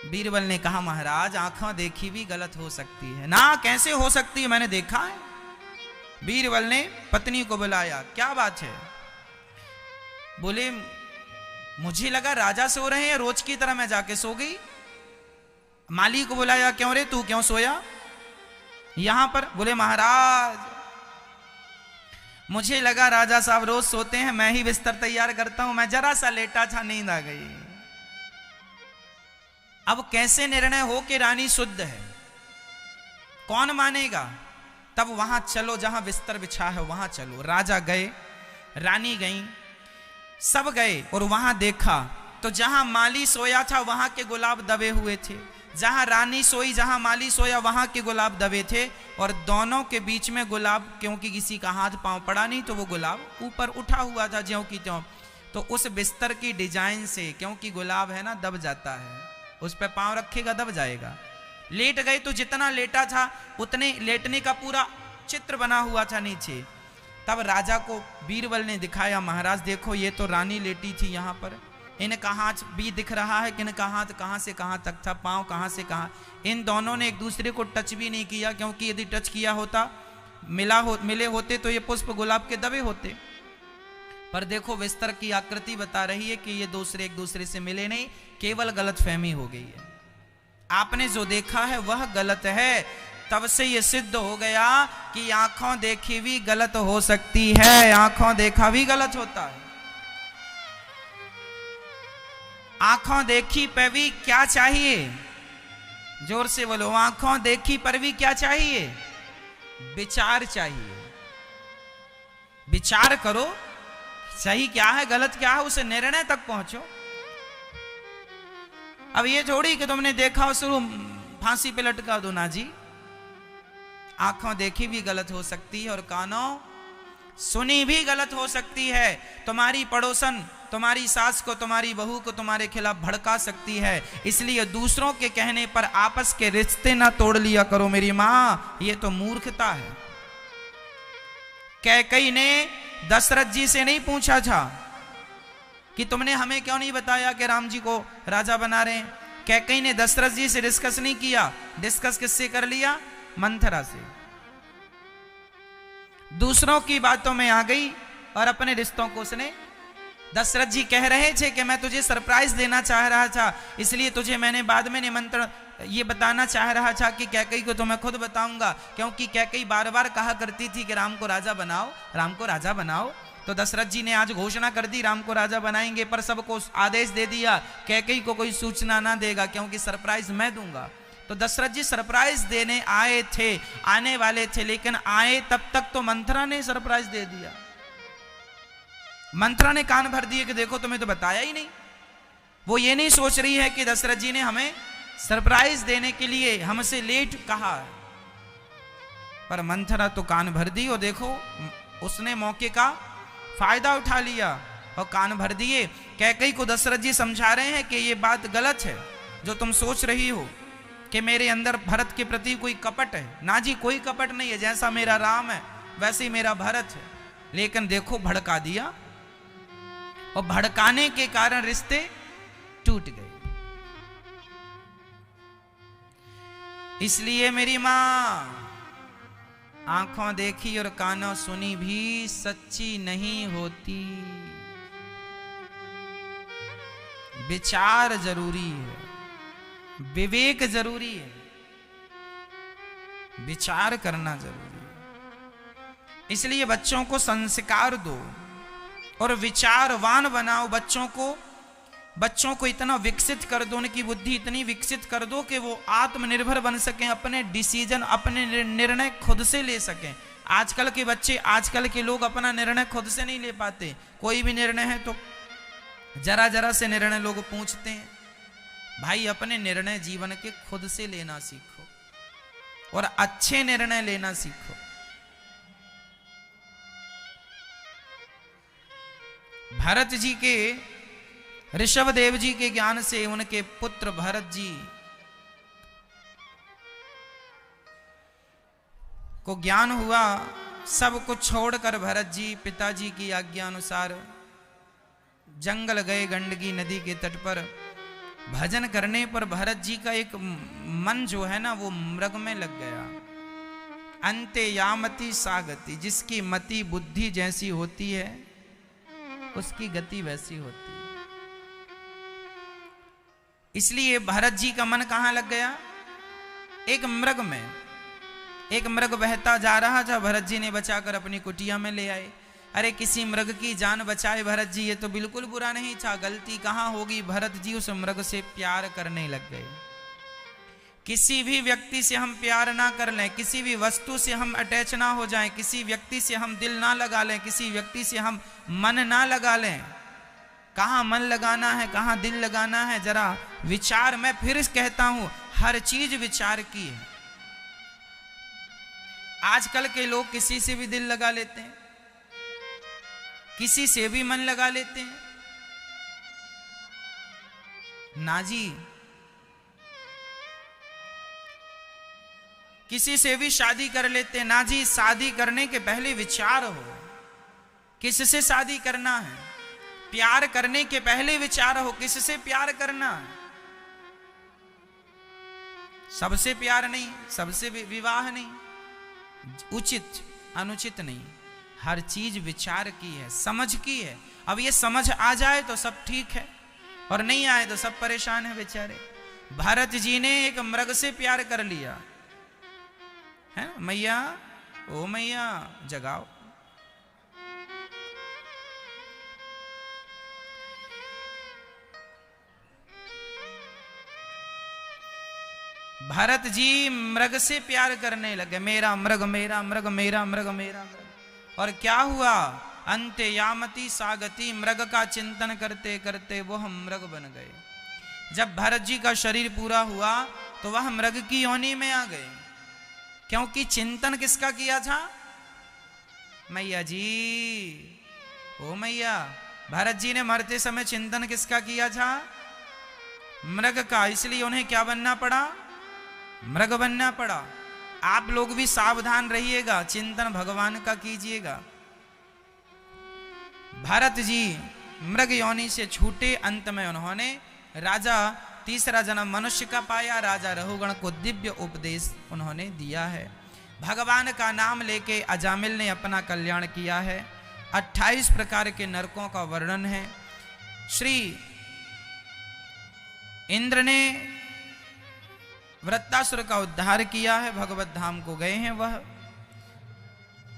बीरबल ने कहा महाराज आंखों देखी भी गलत हो सकती है। ना, कैसे हो सकती है, मैंने देखा है। बीरबल ने पत्नी को बुलाया, क्या बात है? बोले मुझे लगा राजा सो रहे हैं, रोज की तरह मैं जाके सो गई। माली को बुलाया, क्यों रे, तू क्यों सोया यहां पर? बोले महाराज मुझे लगा राजा साहब रोज सोते हैं, मैं ही बिस्तर तैयार करता हूं, मैं जरा सा लेटा था, नींद आ गई। अब कैसे निर्णय हो कि रानी शुद्ध है? कौन मानेगा? तब वहां चलो जहां बिस्तर बिछा है, वहां चलो। राजा गए, रानी गई, सब गए, और वहां देखा तो जहां माली सोया था वहां के गुलाब दबे हुए थे, जहां रानी सोई, जहां माली सोया, वहां के गुलाब दबे थे, और दोनों के बीच में गुलाब, क्योंकि किसी का हाथ पांव पड़ा नहीं तो वो गुलाब ऊपर उठा हुआ था ज्यों की त्यों। तो उस बिस्तर की डिजाइन से, क्योंकि गुलाब है ना, दब जाता है, उस पर पांव रखेगा दब जाएगा। लेट गए तो जितना लेटा था उतने लेटने का पूरा चित्र बना हुआ था नीचे। तब राजा को बीरबल ने दिखाया, महाराज देखो ये तो रानी लेटी थी यहाँ पर, इनका हाथ भी दिख रहा है कि इनका हाथ कहाँ से कहाँ तक था, पांव कहाँ से कहाँ। इन दोनों ने एक दूसरे को टच भी नहीं किया, क्योंकि यदि टच किया होता मिले होते तो ये पुष्प गुलाब के दबे होते। पर देखो बिस्तर की आकृति बता रही है कि ये दूसरे एक दूसरे से मिले नहीं, केवल गलतफहमी हो गई है। आपने जो देखा है वह गलत है। तब से ये सिद्ध हो गया कि आंखों देखी भी गलत हो सकती है, आंखों देखा भी गलत होता है। आंखों देखी पे भी क्या चाहिए? जोर से बोलो, आंखों देखी पर भी क्या चाहिए? विचार चाहिए। विचार करो, सही क्या है गलत क्या है, उसे निर्णय तक पहुंचो। अब ये थोड़ी कि तुमने देखा और शुरू फांसी पे लटका दो ना जी। आंखों देखी भी गलत हो सकती है और कानों सुनी भी गलत हो सकती है। तुम्हारी पड़ोसन तुम्हारी सास को, तुम्हारी बहू को तुम्हारे खिलाफ भड़का सकती है। इसलिए दूसरों के कहने पर आपस के रिश्ते ना तोड़ लिया करो मेरी मां, ये तो मूर्खता है। कैकई ने दशरथ जी से नहीं पूछा था कि तुमने हमें क्यों नहीं बताया कि राम जी को राजा बना रहे हैं। कैकई ने दशरथ जी से डिस्कस नहीं किया। डिस्कस किससे कर लिया? मंथरा से। दूसरों की बातों में आ गई और अपने रिश्तों को उसने। दशरथ जी कह रहे थे कि मैं तुझे सरप्राइज देना चाह रहा था, इसलिए तुझे मैंने बाद में निमंत्रण ये बताना चाह रहा था कि कैकई को तो मैं खुद बताऊंगा, क्योंकि कैकई बार बार कहा करती थी कि राम को राजा बनाओ, राम को राजा बनाओ। तो दशरथ जी ने आज घोषणा कर दी राम को राजा बनाएंगे, पर सबको आदेश दे दिया कैकई को कोई सूचना ना देगा, क्योंकि सरप्राइज मैं दूंगा। तो दशरथ जी सरप्राइज देने आए थे, आने वाले थे, लेकिन आए तब तक तो मंथरा ने सरप्राइज दे दिया। मंथरा ने कान भर दिए कि देखो तुम्हें तो बताया ही नहीं। वो ये नहीं सोच रही है कि दशरथ जी ने हमें सरप्राइज देने के लिए हमसे लेट कहा, पर मंथरा तो कान भर दी। और देखो उसने मौके का फायदा उठा लिया और कान भर दिए। कैकई को दशरथ जी समझा रहे हैं कि ये बात गलत है जो तुम सोच रही हो कि मेरे अंदर भरत के प्रति कोई कपट है। ना जी, कोई कपट नहीं है। जैसा मेरा राम है वैसे ही मेरा भरत है। लेकिन देखो भड़का दिया और भड़काने के कारण रिश्ते टूट गए। इसलिए मेरी मां, आंखों देखी और कानों सुनी भी सच्ची नहीं होती। विचार जरूरी है, विवेक जरूरी है, विचार करना जरूरी है। इसलिए बच्चों को संस्कार दो और विचारवान बनाओ। बच्चों को इतना विकसित कर दो, उनकी बुद्धि इतनी विकसित कर दो कि वो आत्मनिर्भर बन सकें, अपने डिसीजन, अपने निर्णय खुद से ले सकें। आजकल के बच्चे, आजकल के लोग अपना निर्णय खुद से नहीं ले पाते। कोई भी निर्णय है तो जरा जरा से निर्णय लोग पूछते हैं। भाई अपने निर्णय जीवन के खुद से लेना सीखो और अच्छे निर्णय लेना सीखो। भरत जी के, ऋषभ देव जी के ज्ञान से उनके पुत्र भरत जी को ज्ञान हुआ। सब कुछ छोड़कर भरत जी पिताजी की आज्ञा अनुसार जंगल गए, गंडकी नदी के तट पर। भजन करने पर भरत जी का एक मन जो है ना वो मृग में लग गया। अंते यामति सागति, जिसकी मति बुद्धि जैसी होती है उसकी गति वैसी होती है। इसलिए भरत जी का मन कहां लग गया? एक मृग में। एक मृग बहता जा रहा था, भरत जी ने बचाकर अपनी कुटिया में ले आए। अरे किसी मृग की जान बचाए भरत जी, ये तो बिल्कुल बुरा नहीं था। गलती कहां होगी? भरत जी उस मृग से प्यार करने लग गए। किसी भी व्यक्ति से हम प्यार ना कर लें, किसी भी वस्तु से हम अटैच ना हो जाएं, किसी व्यक्ति से हम दिल ना लगा लें, किसी व्यक्ति से हम मन ना लगा लें। कहां मन लगाना है, कहां दिल लगाना है, जरा विचार। मैं फिर कहता हूं, हर चीज विचार की है। आजकल के लोग किसी से भी दिल लगा लेते हैं, किसी से भी मन लगा लेते हैं। ना जी, किसी से भी शादी कर लेते हैं। ना जी, शादी करने के पहले विचार हो, किससे शादी करना है। प्यार करने के पहले विचार हो, किससे प्यार करना है। सबसे प्यार नहीं, सबसे विवाह नहीं। उचित अनुचित नहीं, हर चीज विचार की है, समझ की है। अब ये समझ आ जाए तो सब ठीक है, और नहीं आए तो सब परेशान है बेचारे। भरत जी ने एक मृग से प्यार कर लिया है, मैया ओ मैया जगाओ। भरत जी मृग से प्यार करने लगे, मेरा मृग मेरा मृग मेरा मृग मेरा मृग। और क्या हुआ, अंत्य यामती सागति, मृग का चिंतन करते करते वो हम मृग बन गए। जब भरत जी का शरीर पूरा हुआ तो वह मृग की योनि में आ गए, क्योंकि चिंतन किसका किया था, मैया जी ओ मैया। भरत जी ने मरते समय चिंतन किसका किया था, मृग का, इसलिए उन्हें क्या बनना पड़ा, मृग बनना पड़ा। आप लोग भी सावधान रहिएगा, चिंतन भगवान का कीजिएगा। भरत जी मृग योनि से छूटे, अंत में उन्होंने राजा तीसरा जन्म मनुष्य का पाया, राजा रघुगण को दिव्य उपदेश उन्होंने दिया है। भगवान का नाम लेके अजामिल ने अपना कल्याण किया है। 28 प्रकार के नरकों का वर्णन है। श्री इंद्र ने वृत्तासुर का उद्धार किया है, भगवत धाम को गए हैं वह।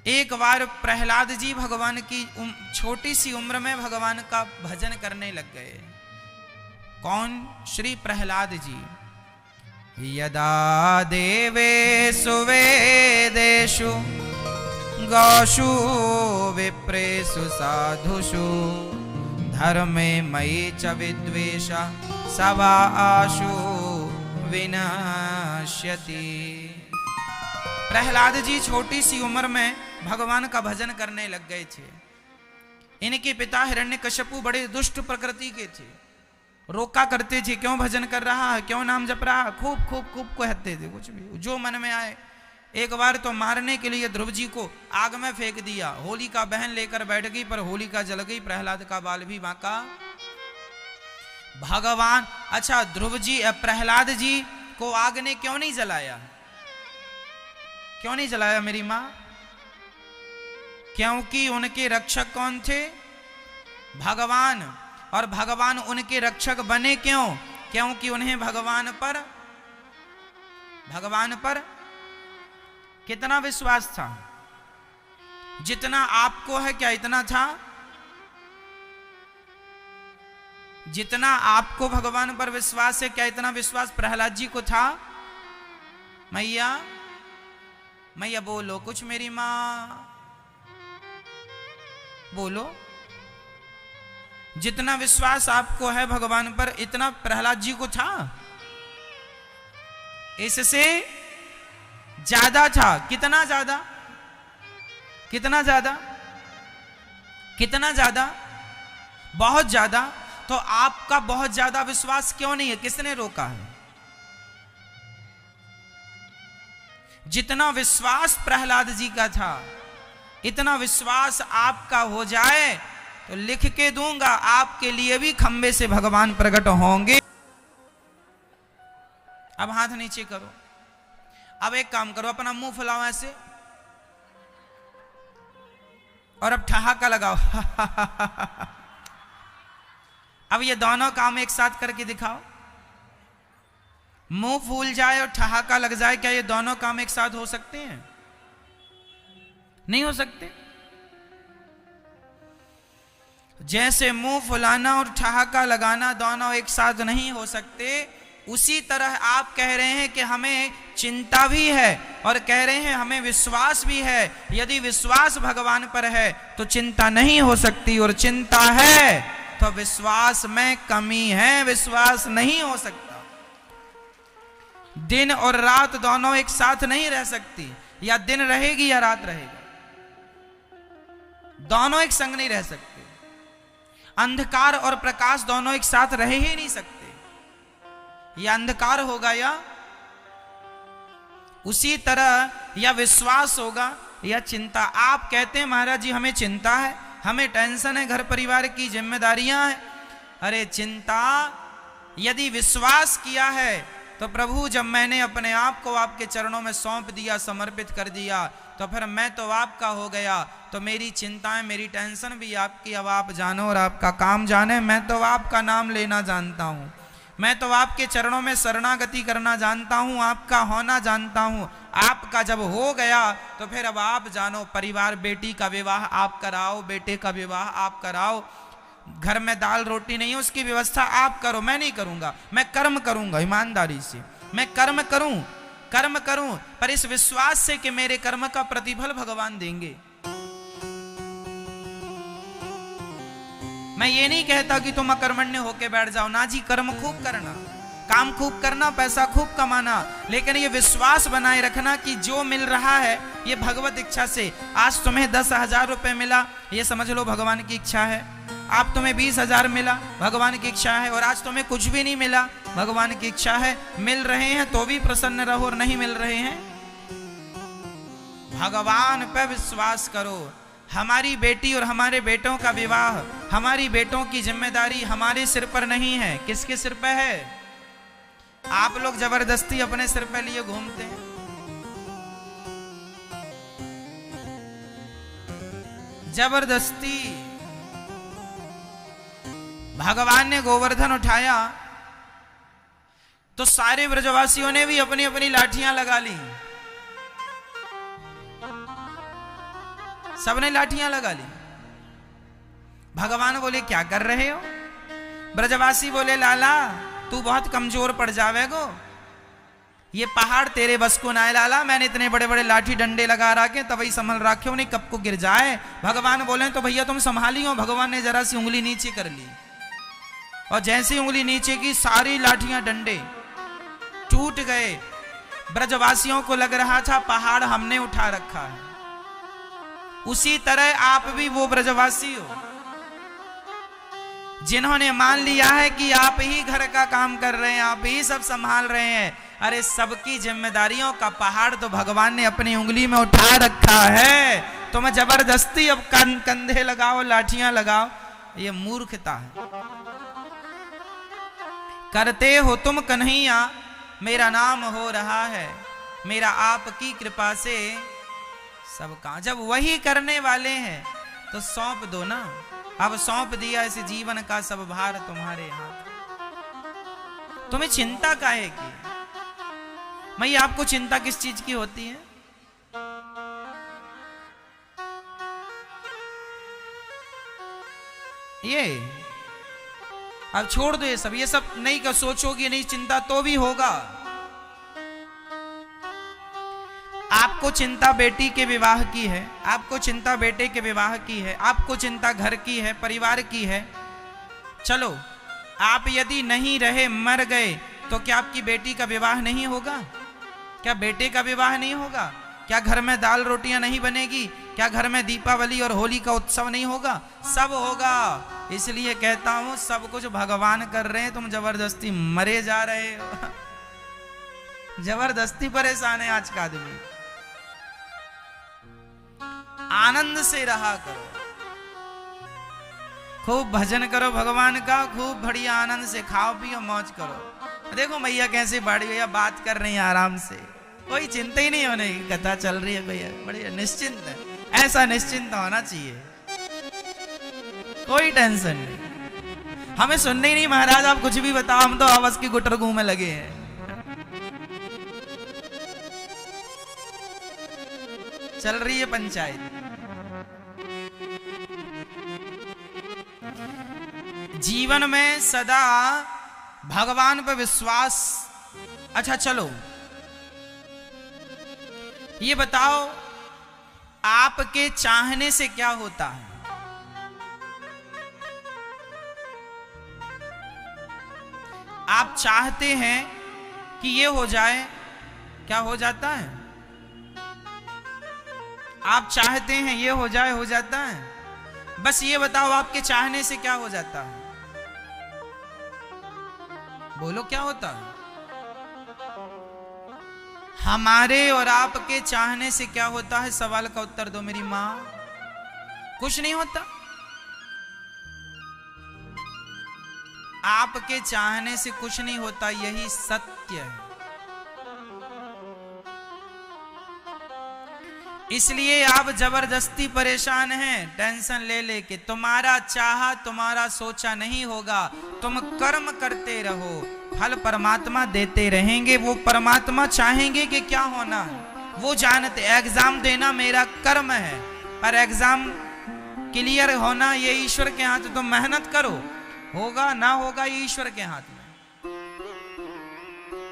एक बार प्रहलाद जी भगवान की छोटी सी उम्र में भगवान का भजन करने लग गए। कौन, श्री प्रहलाद जी। यदा देवेषु वेदेषु गौषु विप्रेषु साधुषु धर्मे मयि च विद्वेषा सवा आशु विनाश्यति। प्रहलाद जी छोटी सी उम्र में भगवान का भजन करने लग गए थे। इनके पिता हिरण्यकश्यपु बड़े दुष्ट प्रकृति के थे, रोका करते थे, क्यों भजन कर रहा है, क्यों नाम जप रहा है, खूब खूब खूब कहते थे, कुछ भी जो मन में आए। एक बार तो मारने के लिए ध्रुव जी को आग में फेंक दिया, होलिका बहन लेकर बैठ गई, पर होलिका जल गई, प्रहलाद का बाल भी बांका। भगवान, अच्छा ध्रुव जी प्रहलाद जी को आग ने क्यों नहीं जलाया, क्यों नहीं जलाया मेरी मां, क्योंकि उनके रक्षक कौन थे, भगवान। और भगवान उनके रक्षक बने क्यों, क्योंकि उन्हें भगवान पर कितना विश्वास था, जितना आपको है क्या इतना था, जितना आपको भगवान पर विश्वास है क्या इतना विश्वास प्रहलाद जी को था। मैया मैया बोलो कुछ, मेरी मां बोलो। जितना विश्वास आपको है भगवान पर, इतना प्रहलाद जी को था, इससे ज्यादा था। कितना ज्यादा, कितना ज्यादा, कितना ज्यादा, बहुत ज्यादा। तो आपका बहुत ज्यादा विश्वास क्यों नहीं है, किसने रोका है। जितना विश्वास प्रहलाद जी का था, इतना विश्वास आपका हो जाए तो लिख के दूंगा, आपके लिए भी खंबे से भगवान प्रकट होंगे। अब हाथ नीचे करो, अब एक काम करो, अपना मुंह फुलाओ ऐसे, और अब ठहाका लगाओ। अब ये दोनों काम एक साथ करके दिखाओ, मुंह फूल जाए और ठहाका लग जाए, क्या ये दोनों काम एक साथ हो सकते हैं, नहीं हो सकते। जैसे मुंह फुलाना और ठहाका लगाना दोनों एक साथ नहीं हो सकते, उसी तरह आप कह रहे हैं कि हमें चिंता भी है और कह रहे हैं हमें विश्वास भी है। यदि विश्वास भगवान पर है तो चिंता नहीं हो सकती, और चिंता है तो विश्वास में कमी है, विश्वास नहीं हो सकता। दिन और रात दोनों एक साथ नहीं रह सकती, या दिन रहेगी या रात रहेगा, दोनों एक संग नहीं रह सकते। अंधकार और प्रकाश दोनों एक साथ रह ही नहीं सकते, या अंधकार होगा या, उसी तरह या विश्वास होगा या चिंता। आप कहते हैं महाराज जी हमें चिंता है, हमें टेंशन है, घर परिवार की जिम्मेदारियां हैं। अरे चिंता, यदि विश्वास किया है तो प्रभु जब मैंने अपने आप को आपके चरणों में सौंप दिया, समर्पित कर दिया, तो फिर मैं तो आपका हो गया, तो मेरी चिंताएं मेरी टेंशन भी आपकी। अब आप जानो और आपका काम जाने। मैं तो आपका नाम लेना जानता हूँ, मैं तो आपके चरणों में शरणागति करना जानता हूँ, आपका होना जानता हूँ। आपका जब हो गया तो फिर अब आप जानो, परिवार, बेटी का विवाह आप कराओ, बेटे का विवाह आप कराओ। घर में दाल रोटी नहीं है उसकी व्यवस्था आप करो, मैं नहीं करूंगा। मैं कर्म करूंगा ईमानदारी से, मैं कर्म करूं पर इस विश्वास से कि मेरे कर्म का प्रतिफल भगवान देंगे। मैं ये नहीं कहता कि तुम अकर्मण्य होके बैठ जाओ, ना जी, कर्म खूब करना, काम खूब करना, पैसा खूब कमाना, लेकिन ये विश्वास बनाए रखना कि जो मिल रहा है ये भगवत इच्छा से। आज तुम्हें 10,000 रुपए मिला, ये समझ लो भगवान की इच्छा है। आप तुम्हें 20,000 मिला, भगवान की इच्छा है। और आज तुम्हें कुछ भी नहीं मिला, भगवान की इच्छा है। मिल रहे हैं तो भी प्रसन्न रहो, और नहीं मिल रहे हैं, भगवान पर विश्वास करो। हमारी बेटी और हमारे बेटों का विवाह, हमारी बेटों की जिम्मेदारी हमारे सिर पर नहीं है। किसके सिर पर है? आप लोग जबरदस्ती अपने सिर पर लिए घूमते हैं। जबरदस्ती। भगवान ने गोवर्धन उठाया तो सारे ब्रजवासियों ने भी अपनी अपनी लाठियां लगा ली, सबने लाठियां लगा ली। भगवान बोले क्या कर रहे हो? ब्रजवासी बोले लाला तू बहुत कमजोर पड़ जावेगो, ये पहाड़ तेरे बस को ना है लाला। मैंने इतने बड़े बड़े लाठी डंडे लगा रखे, तभी संभल रखे, उन्हें कब को गिर जाए। भगवान बोले तो भैया तुम संभाली हो। भगवान ने जरा सी उंगली नीचे कर ली, और जैसी उंगली नीचे की सारी लाठियां डंडे टूट गए। ब्रजवासियों को लग रहा था पहाड़ हमने उठा रखा है। उसी तरह आप भी वो ब्रजवासी हो जिन्होंने मान लिया है कि आप ही घर का काम कर रहे हैं, आप ही सब संभाल रहे हैं। अरे सबकी जिम्मेदारियों का पहाड़ तो भगवान ने अपनी उंगली में उठा रखा है। तो मैं जबरदस्ती अब कंधे लगाओ, लाठियां लगाओ, ये मूर्खता है। करते हो तुम कन्हैया, मेरा नाम हो रहा है, मेरा आपकी कृपा से सबका। जब वही करने वाले हैं तो सौंप दो ना। अब सौंप दिया इस जीवन का सब भार तुम्हारे हाथ। तुम्हें चिंता काहे की? मैं आपको चिंता किस चीज की होती है? ये अब छोड़ दो, ये सब नहीं का सोचोगे, नहीं चिंता तो भी होगा। आपको चिंता बेटी के विवाह की है, आपको चिंता बेटे के विवाह की है, आपको चिंता घर की है, परिवार की है। चलो आप यदि नहीं रहे, मर गए, तो क्या आपकी बेटी का विवाह नहीं होगा? क्या बेटे का विवाह नहीं होगा? क्या घर में दाल रोटियां नहीं बनेगी? क्या घर में दीपावली और होली का उत्सव नहीं होगा? सब होगा। इसलिए कहता हूं सब कुछ भगवान कर रहे हैं, तुम जबरदस्ती मरे जा रहे हो। जबरदस्ती परेशान है आज का आदमी। आनंद से रहा करो, खूब भजन करो भगवान का, खूब बढ़िया आनंद से खाओ पियो, मौज करो। देखो मैया कैसे बाड़ी भैया बात कर रही है आराम से, कोई चिंता ही नहीं होने की, कथा चल रही है भैया, बढ़िया निश्चिंत है। ऐसा निश्चिंत होना चाहिए, कोई टेंशन नहीं। हमें सुनने ही नहीं महाराज, आप कुछ भी बताओ, हम तो आवाज की गुटर घूमे लगे हैं। चल रही है पंचायत। जीवन में सदा भगवान पर विश्वास। अच्छा चलो ये बताओ, आपके चाहने से क्या होता है? आप चाहते हैं कि ये हो जाए, क्या हो जाता है? आप चाहते हैं ये हो जाए, हो जाता है? बस ये बताओ आपके चाहने से क्या हो जाता है? बोलो क्या होता है? हमारे और आपके चाहने से क्या होता है? सवाल का उत्तर दो मेरी मां। कुछ नहीं होता। आपके चाहने से कुछ नहीं होता, यही सत्य है। इसलिए आप जबरदस्ती परेशान हैं टेंशन ले लेके। तुम्हारा चाहा तुम्हारा सोचा नहीं होगा। तुम कर्म करते रहो, फल परमात्मा देते रहेंगे। वो परमात्मा चाहेंगे कि क्या होना है वो जानते। एग्जाम देना मेरा कर्म है, पर एग्जाम क्लियर होना ये ईश्वर के हाथ। तुम मेहनत करो, होगा ना होगा ये ईश्वर के हाथ में।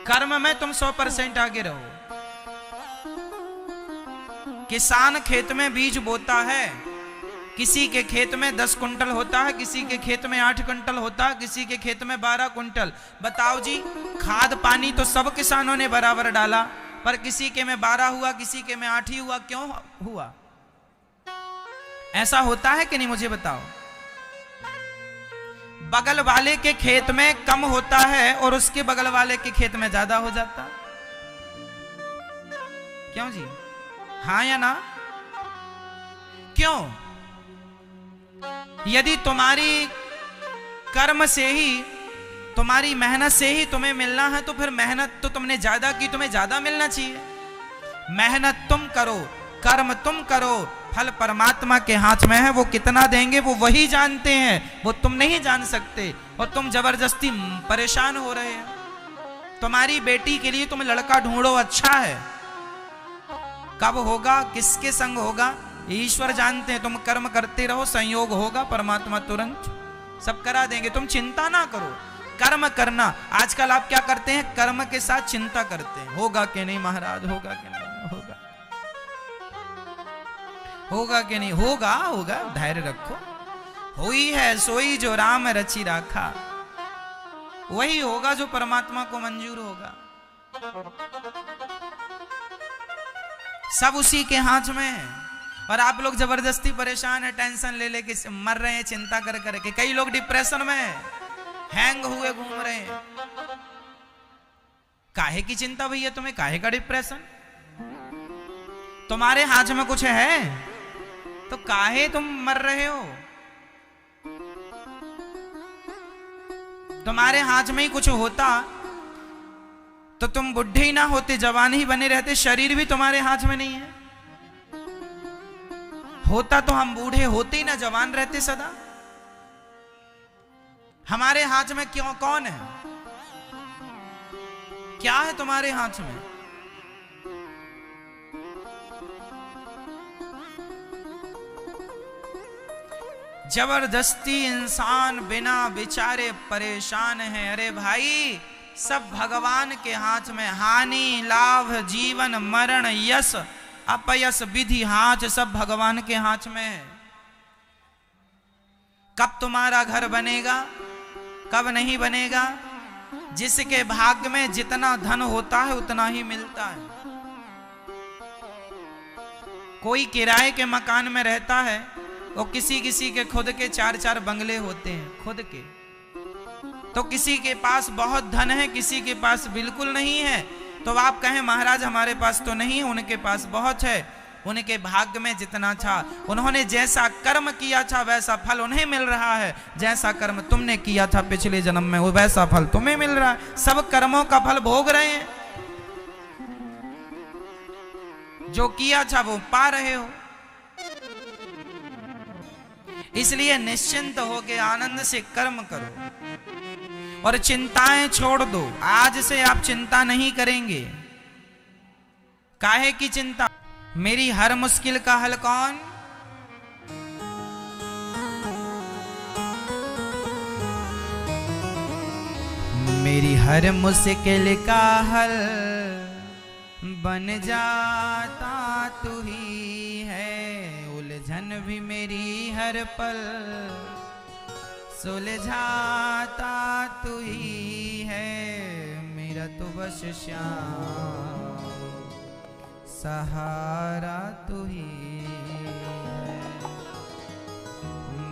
कर्म में तुम 100% आगे रहो। किसान खेत में बीज बोता है, किसी के खेत में 10 कुंटल होता है, किसी के खेत में 8 कुंटल होता है, किसी के खेत में 12 कुंटल। बताओ जी, खाद पानी तो सब किसानों ने बराबर डाला, पर किसी के में 12 हुआ, किसी के में 8 ही हुआ। क्यों हुआ? ऐसा होता है कि नहीं, मुझे बताओ। बगल वाले के खेत में कम होता है और उसके बगल वाले के खेत में ज्यादा हो जाता। क्यों जी? हाँ या ना? क्यों? यदि तुम्हारी कर्म से ही, तुम्हारी मेहनत से ही तुम्हें मिलना है, तो फिर मेहनत तो तुमने ज्यादा की, तुम्हें ज्यादा मिलना चाहिए। मेहनत तुम करो, कर्म तुम करो, फल परमात्मा के हाथ में है। वो कितना देंगे वो वही जानते हैं, वो तुम नहीं जान सकते। और तुम जबरदस्ती परेशान हो रहे हो। तुम्हारी बेटी के लिए तुम लड़का ढूंढो, अच्छा है, कब होगा, किसके संग होगा, ईश्वर जानते हैं। तुम कर्म करते रहो, संयोग होगा, परमात्मा तुरंत सब करा देंगे। तुम चिंता ना करो, कर्म करना। आजकल आप क्या करते हैं? कर्म के साथ चिंता करते हैं, होगा कि नहीं महाराज, होगा कि नहीं होगा, होगा कि नहीं होगा। होगा, धैर्य रखो। हुई है सोई जो राम रची राखा, वही होगा जो परमात्मा को मंजूर होगा। सब उसी के हाथ में है। और आप लोग जबरदस्ती परेशान है, टेंशन ले लेके मर रहे हैं, चिंता कर करके। कई लोग डिप्रेशन में है, हैंग हुए घूम रहे हैं। काहे की चिंता भैया तुम्हें? काहे का डिप्रेशन? तुम्हारे हाथ में कुछ है तो काहे तुम मर रहे हो? तुम्हारे हाथ में ही कुछ होता तो तुम बुढ़े ही ना होते, जवान ही बने रहते। शरीर भी तुम्हारे हाथ में नहीं है। होता तो हम बूढ़े होते ही ना, जवान रहते सदा। हमारे हाथ में क्यों, कौन है, क्या है तुम्हारे हाथ में? जबरदस्ती इंसान बिना विचारे परेशान है। अरे भाई, सब भगवान के हाथ में। हानि लाभ, जीवन मरण, यश अपयश, विधि हाथ, सब भगवान के हाथ में है। कब तुम्हारा घर बनेगा, कब नहीं बनेगा, जिसके भाग्य में जितना धन होता है उतना ही मिलता है। कोई किराए के मकान में रहता है, और किसी किसी के खुद के 4-4 बंगले होते हैं, खुद के। तो किसी के पास बहुत धन है, किसी के पास बिल्कुल नहीं है। तो आप कहें महाराज हमारे पास तो नहीं है, उनके पास बहुत है। उनके भाग्य में जितना था, उन्होंने जैसा कर्म किया था वैसा फल उन्हें मिल रहा है। जैसा कर्म तुमने किया था पिछले जन्म में, वो वैसा फल तुम्हें मिल रहा है। सब कर्मों का फल भोग रहे हैं, जो किया था वो पा रहे हो। इसलिए निश्चिंत होके आनंद से कर्म करो और चिंताएं छोड़ दो। आज से आप चिंता नहीं करेंगे। काहे की चिंता? मेरी हर मुश्किल का हल कौन? मेरी हर मुश्किल का हल बन जाता तू ही है। उलझन भी मेरी हर पल सुलझाता तू ही है। मेरा तो बस श्याम सहारा तू ही है।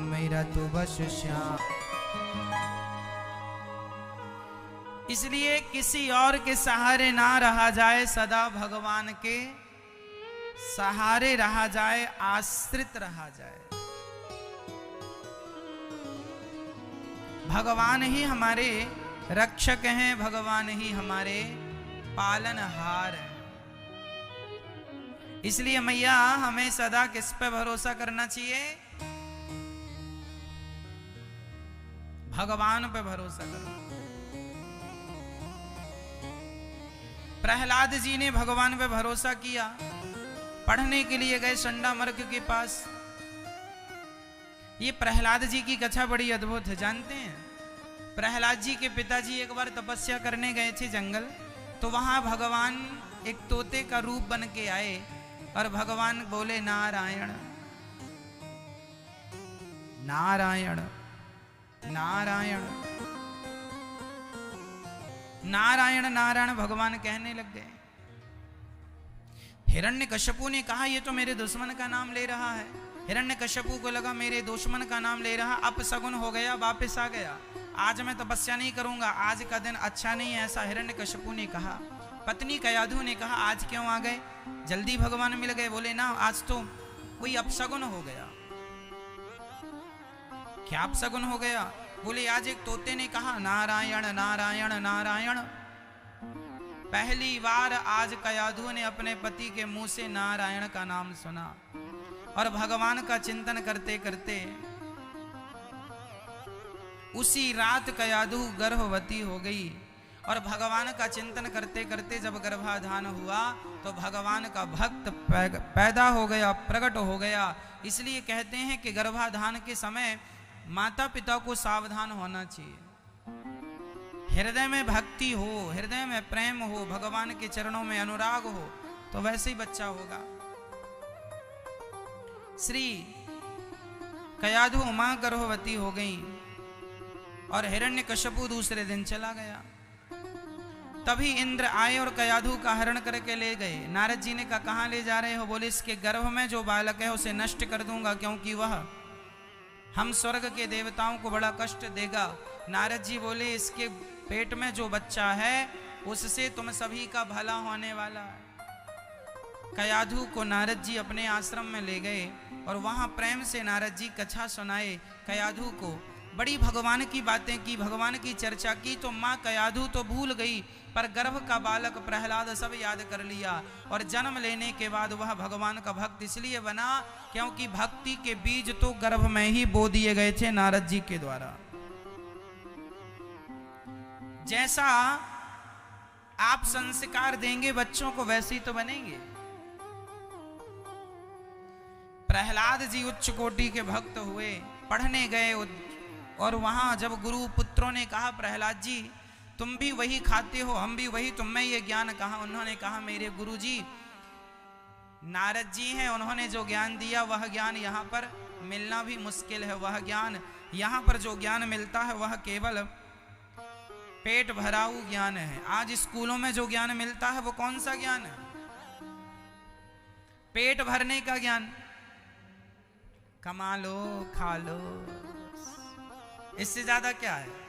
मेरा तो बस श्याम। इसलिए किसी और के सहारे ना रहा जाए, सदा भगवान के सहारे रहा जाए, आश्रित रहा जाए। भगवान ही हमारे रक्षक हैं, भगवान ही हमारे पालनहार हैं। इसलिए मैया हमें सदा किस पे भरोसा करना चाहिए? भगवान पे भरोसा करो। प्रहलाद जी ने भगवान पे भरोसा किया, पढ़ने के लिए गए चंडामर्क के पास। ये प्रहलाद जी की कथा बड़ी अद्भुत है, जानते हैं? प्रहलाद जी के पिताजी एक बार तपस्या करने गए थे जंगल, तो वहां भगवान एक तोते का रूप बन के आए और भगवान बोले नारायण नारायण नारायण नारायण नारायण भगवान कहने लग गए। हिरण्यकश्यपु ने कहा ये तो मेरे दुश्मन का नाम ले रहा है। हिरण्यकश्यपु को लगा मेरे दुश्मन का नाम ले रहा, अपशगुन हो गया, वापस आ गया, आज मैं तपस्या नहीं करूंगा, आज का दिन अच्छा नहीं है, ऐसा हिरण्यकश्यपु ने कहा। पत्नी कयाधु ने कहा आज क्यों आ गए, जल्दी भगवान मिल गए। बोले ना, आज तो कोई अपशगुन हो गया। क्या अपशगुन हो गया? बोले आज एक तोते ने कहा नारायण नारायण नारायण। पहली बार आज कयाधु ने अपने पति के मुंह से नारायण का नाम सुना और भगवान का चिंतन करते करते उसी रात कयाधु गर्भवती हो गई। और भगवान का चिंतन करते करते जब गर्भाधान हुआ तो भगवान का भक्त पैदा हो गया, प्रकट हो गया। इसलिए कहते हैं कि गर्भाधान के समय माता पिता को सावधान होना चाहिए। हृदय में भक्ति हो, हृदय में प्रेम हो, भगवान के चरणों में अनुराग हो, तो वैसे ही बच्चा होगा। श्री कयाधु मां गर्भवती हो गई और हिरण्यकश्यपु दूसरे दिन चला गया। तभी इंद्र आए और कयाधु का हरण करके ले गए। नारद जी ने कहा कहां ले जा रहे हो? बोले इसके गर्भ में जो बालक है उसे नष्ट कर दूंगा, क्योंकि वह हम स्वर्ग के देवताओं को बड़ा कष्ट देगा। नारद जी बोले इसके पेट में जो बच्चा है उससे तुम सभी का भला होने वाला है। कयाधु को नारद जी अपने आश्रम में ले गए और वहां प्रेम से नारद जी कथा सुनाए। कयाधु को बड़ी भगवान की बातें की, भगवान की चर्चा की। तो माँ कयाधु तो भूल गई, पर गर्भ का बालक प्रहलाद सब याद कर लिया। और जन्म लेने के बाद वह भगवान का भक्त इसलिए बना क्योंकि भक्ति के बीज तो गर्भ में ही बो दिए गए थे नारद जी के द्वारा। जैसा आप संस्कार देंगे बच्चों को वैसे ही तो बनेंगे। प्रहलाद जी उच्च कोटि के भक्त हुए, पढ़ने गए और वहां जब गुरु पुत्रों ने कहा प्रहलाद जी तुम भी वही खाते हो, हम भी वही, तुम में ये ज्ञान कहा? उन्होंने कहा मेरे गुरु जी नारद जी हैं, उन्होंने जो ज्ञान दिया वह ज्ञान यहाँ पर मिलना भी मुश्किल है। वह ज्ञान यहाँ पर जो ज्ञान मिलता है वह केवल पेट भराऊ ज्ञान है। आज स्कूलों में जो ज्ञान मिलता है वो कौन सा ज्ञान है? पेट भरने का ज्ञान, कमा लो खा लो, इससे ज्यादा क्या है?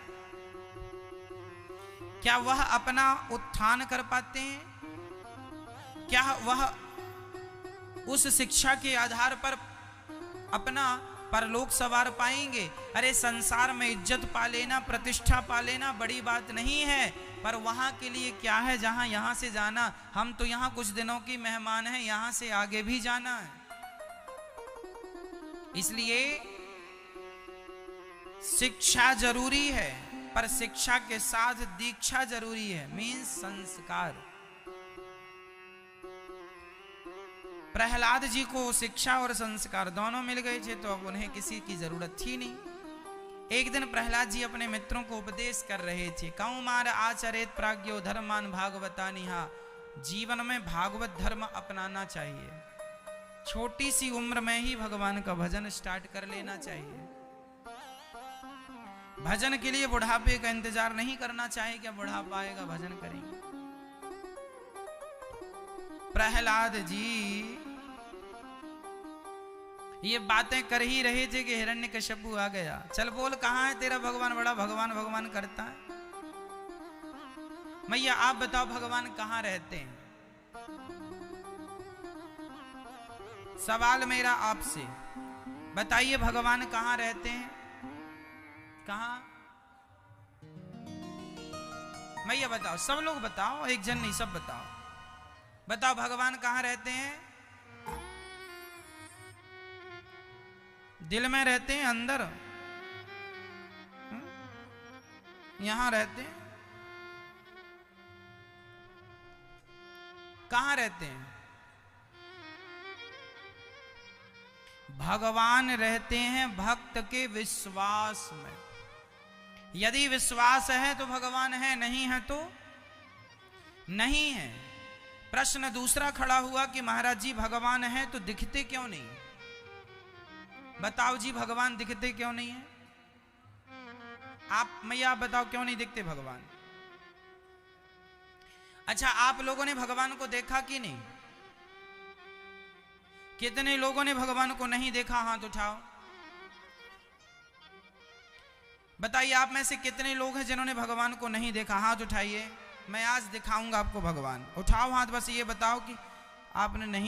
क्या वह अपना उत्थान कर पाते हैं? क्या वह उस शिक्षा के आधार पर अपना परलोक सवार पाएंगे? अरे संसार में इज्जत पा लेना, प्रतिष्ठा पा लेना बड़ी बात नहीं है, पर वहां के लिए क्या है जहां यहां से जाना, हम तो यहां कुछ दिनों की मेहमान हैं, यहां से आगे भी जाना है। इसलिए शिक्षा जरूरी है, पर शिक्षा के साथ दीक्षा जरूरी है, मीन्स संस्कार। प्रहलाद जी को शिक्षा और संस्कार दोनों मिल गए थे, तो अब उन्हें किसी की जरूरत थी नहीं। एक दिन प्रहलाद जी अपने मित्रों को उपदेश कर रहे थे। कौमार आचरेत प्राज्ञो धर्मान भागवतानिहा, जीवन में भागवत धर्म अपनाना चाहिए। छोटी सी उम्र में ही भगवान का भजन स्टार्ट कर लेना चाहिए। भजन के लिए बुढ़ापे का इंतजार नहीं करना चाहिए, क्या बुढ़ापा आएगा भजन करेंगे। प्रहलाद जी ये बातें कर ही रहे थे कि हिरण्यकश्यपु आ गया। चल बोल कहां है तेरा भगवान, बड़ा भगवान भगवान करता है। मैया आप बताओ भगवान कहां रहते हैं? सवाल मेरा आपसे, बताइए भगवान कहां रहते हैं? कहां? मैया बताओ, सब लोग बताओ, एक जन नहीं, सब बताओ। बताओ भगवान कहां रहते हैं? दिल में रहते हैं, अंदर यहां रहते हैं, कहां रहते हैं? भगवान रहते हैं भक्त के विश्वास में। यदि विश्वास है तो भगवान है, नहीं है तो नहीं है। प्रश्न दूसरा खड़ा हुआ कि महाराज जी भगवान है तो दिखते क्यों नहीं? बताओ जी, भगवान दिखते क्यों नहीं है? आप मैया आप बताओ क्यों नहीं दिखते भगवान? अच्छा, आप लोगों ने भगवान को देखा कि नहीं? कितने लोगों ने भगवान को नहीं देखा? हाथ उठाओ। बताइए, आप में से कितने लोग हैं जिन्होंने भगवान को नहीं देखा? हाथ उठाइए। मैं आज दिखाऊंगा आपको भगवान। उठाओ हाथ, बस ये बताओ कि आपने नहीं